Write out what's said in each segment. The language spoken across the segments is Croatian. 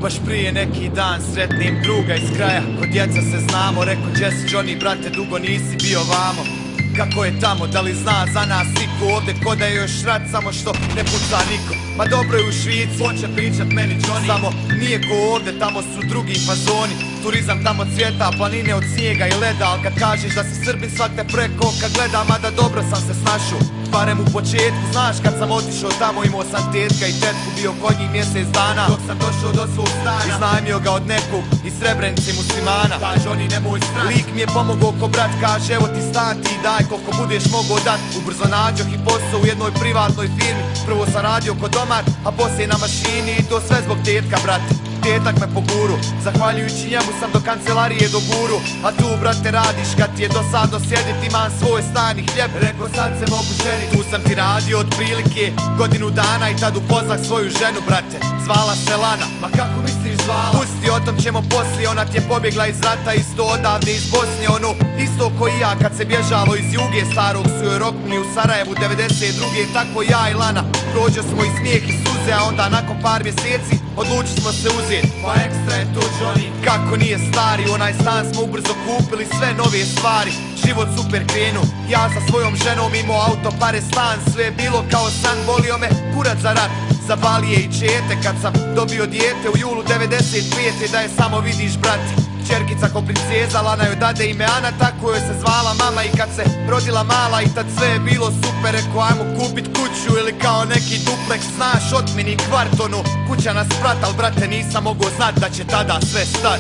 Baš prije neki dan sretnim druga iz kraja, kod djeca se znamo. Reko Jesse, Johnny, brate, dugo nisi bio vamo. Kako je tamo, da li zna za nas iko ovdje, ko da je još rat, samo što ne puca niko. Ma dobro je u Švici, hoće pričat meni Johnny, samo nije ko ovdje, tamo su drugi fazoni. Turizam tamo cvjeta, planine od snijega i leda, al kad kažeš da si Srbin svak te preko kad gleda, mada dobro sam se snašao. Barem u početku, znaš kad sam otišao tamo, imao sam tetka i tetku, bio kod njih mjesec dana dok sam došao do svog stana. Iznajmio ga od nekog iz Srebrenice muslimana, taj Johnny nemoj strah. Lik mi je pomogao ko brat, kaže evo ti stan ti daj koliko budeš mogao dat. Ubrzo nađoh i posao u jednoj privatnoj firmi, prvo sam radio kod domar, a poslije na mašini i to sve zbog tetka brate. Tetak me poguru, zahvaljujući njemu sam do kancelarije do guru. A tu brate radiš kad ti je dosadno sjedit, imam svoj stan i hljeb, reko sad se mogu ženit. Tu sam ti radio otprilike godinu dana i tad upoznah svoju ženu brate, zvala se Lana. Ma kako misliš zvala? Pusti, o tom ćemo poslije, ona ti je pobjegla iz rata isto odavde iz Bosne. Ono isto ko i ja kad se bježalo iz Juge starog su joj roknuli u Sarajevu 92. Tako ja i Lana prođo smo i smijeh i suze, a onda nakon par mjeseci odlučili smo se uzeti. Pa ekstra je to Johnny, kako nije stari, onaj stan smo ubrzo kupili, sve nove stvari. Život super krenu, ja sa svojom ženom imao auto, pare, stan, sve je bilo kao san, volio me kurac za rat. Za balije i čete kad sam dobio dijete u julu 95. da je samo vidiš brati. Čerkica ko princeza, Lana joj dade ime Ana, tako joj se zvala mama. I kad se rodila mala i tad sve je bilo super, reko ajmo kupit kuću ili kao neki dupleks, znaš otmini kvartonu, kuća nas prat, al brate nisam mogao znat da će tada sve stat.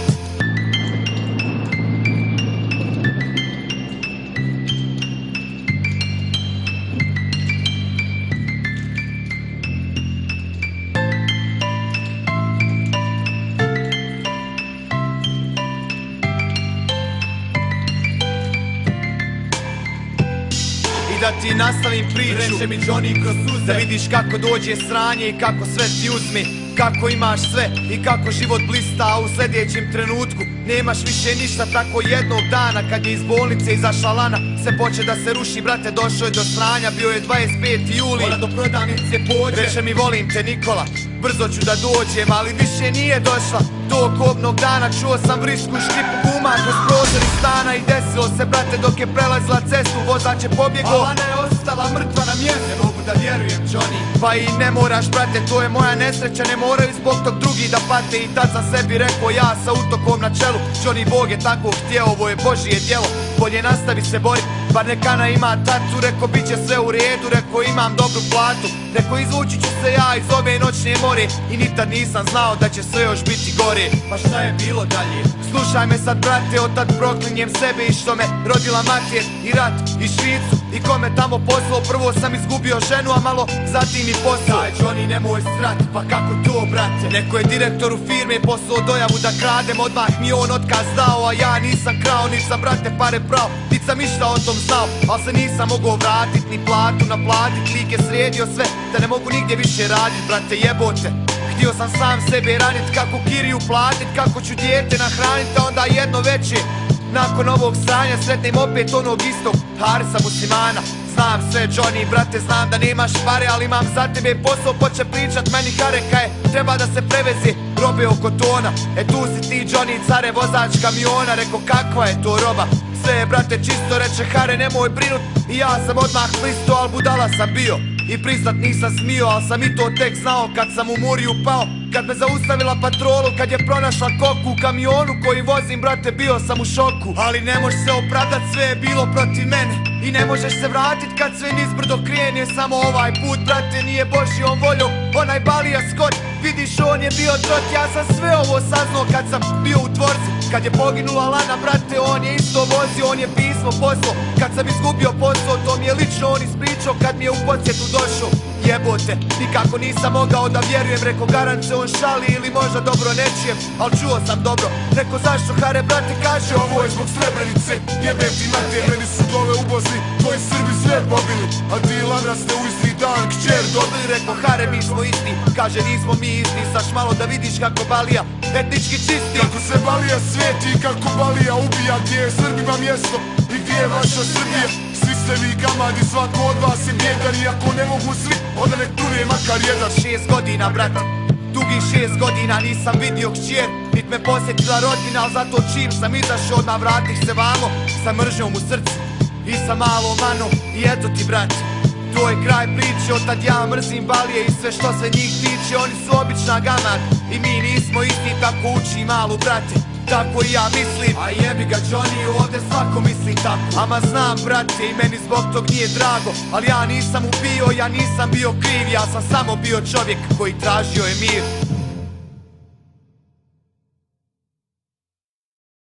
Da ti nastavim priču, reče mi Johnny kroz suze, da vidiš kako dođe sranje i kako sve ti uzmi, kako imaš sve i kako život blista, a u sljedećem trenutku nemaš više ništa. Tako jednog dana kad je iz bolnice izašla Lana, se poče da se ruši brate, došao je do sranja, bio je 25. juli, ona do prodavnice pođe, reče mi volim te Nikola, brzo ću da dođem, ali više nije došla. Tog kobnog dana čuo sam vrisku štripu guma kroz prozor iz stana i desilo se brate dok je prelazila cestu, vozač je pobjegao, a Lana je ostala mrtva na mjestu. Ne mogu da vjerujem Johnny. Pa i ne moraš brate, to je moja nesreća, ne moraju zbog tog drugi da pate. I tad sam sebi rekao ja sa utokom na čelu, Johnny Bog je tako htio, ovo je Božije djelo, bolje nastavi se borit, bar nekana ima tacu. Reko bit će sve u redu, reko imam dobru platu, reko izvući ću se ja iz ove noćne more. I nikad nisam znao da će sve još biti gore. Pa šta je bilo dalje? Slušaj me sad brate, od tad proklinjem sebe i što me rodila mater i rat i Švicu i kome tamo poslao. Prvo sam izgubio ženu, a malo zatim i posao. Daj Johnny nemoj strat, pa kako to brate? Neko je direktoru firme poslao dojavu da kradem, odmah mi on otkaz dao, a ja nisam krao, nisam brate pare prao, nit sam išta o tom znao, al se nisam mogao vratit ni platu naplatit. Lik je sredio sve da ne mogu nigdje više radit brate, jebote. Htio sam sam sebe ranit, kako kiriju platit, kako ću dijete nahranit, a onda jedno veće nakon ovog sranja sretnem opet onog istog Harisa muslimana. Znam sve Johnny brate, znam da nemaš pare, ali imam za tebe posao, poče pričat meni Hareka je, treba da se preveze robe oko tona. E tu si ti Johnny care, vozač kamiona, reko kakva je to roba? Sve je brate čisto, reče Hare nemoj brinut. I ja sam odmah listo, al budala sam bio i priznat nisam smio, al sam i to tek znao kad sam u Muriju pao. Kad me zaustavila patrolu, kad je pronašla koku u kamionu koji vozim brate, bio sam u šoku. Ali ne možeš se opravdat, sve je bilo protiv mene i ne možeš se vratit kad sve nizbrdo krene. Samo ovaj put brate nije Božjom voljom, onaj Balija Scott, vidiš on je bio trot. Ja sam sve ovo saznao kad sam bio u dvorci, kad je poginula Lana brate, on je isto vozio, on je pismo poslao. Kad sam izgubio posao, to mi je lično on ispričao kad mi je u podsjetu došao. Jebote, nikako nisam mogao da vjerujem, reko garant se on šali ili možda dobro ne čujem, al čuo sam dobro. Reko zašto Hare brate, kaže ovo je zbog Srebrenice, jebem ti mate, meni su dole ubozni, tvoji Srbi sve pobili, a ti Lana ste u isti dan kćer dobili. Reko Hare mi smo isti, kaže nismo mi isti, saš malo da vidiš kako Balija etnički čisti. Kako se Balija sveti, kako Balija ubija, gdje je Srbima mjesto i gdje je vaša Srbija. Svi ste vi kamadi, svako od vas je bjedan, i ako ne mogu svi, onda nek tu nije makar jedan. 6 godina brate, Dugih 6 godina nisam vidio kćer, nit me posjetila rodbina, al zato čim sam izašao odmah vratih se vamo sa mržnjom u srcu i sa malom manom. I eto ti brate, to je kraj priče, od tad ja mrzim balije i sve što se njih tiče. Oni su obična gamad i mi nismo isti, tako uči malu brate, tako i ja mislim. A jebi ga Johnny, ovdje svako misli tako. Ama znam brate i meni zbog tog nije drago, ali ja nisam ubio, ja nisam bio kriv, ja sam samo bio čovjek koji tražio je mir.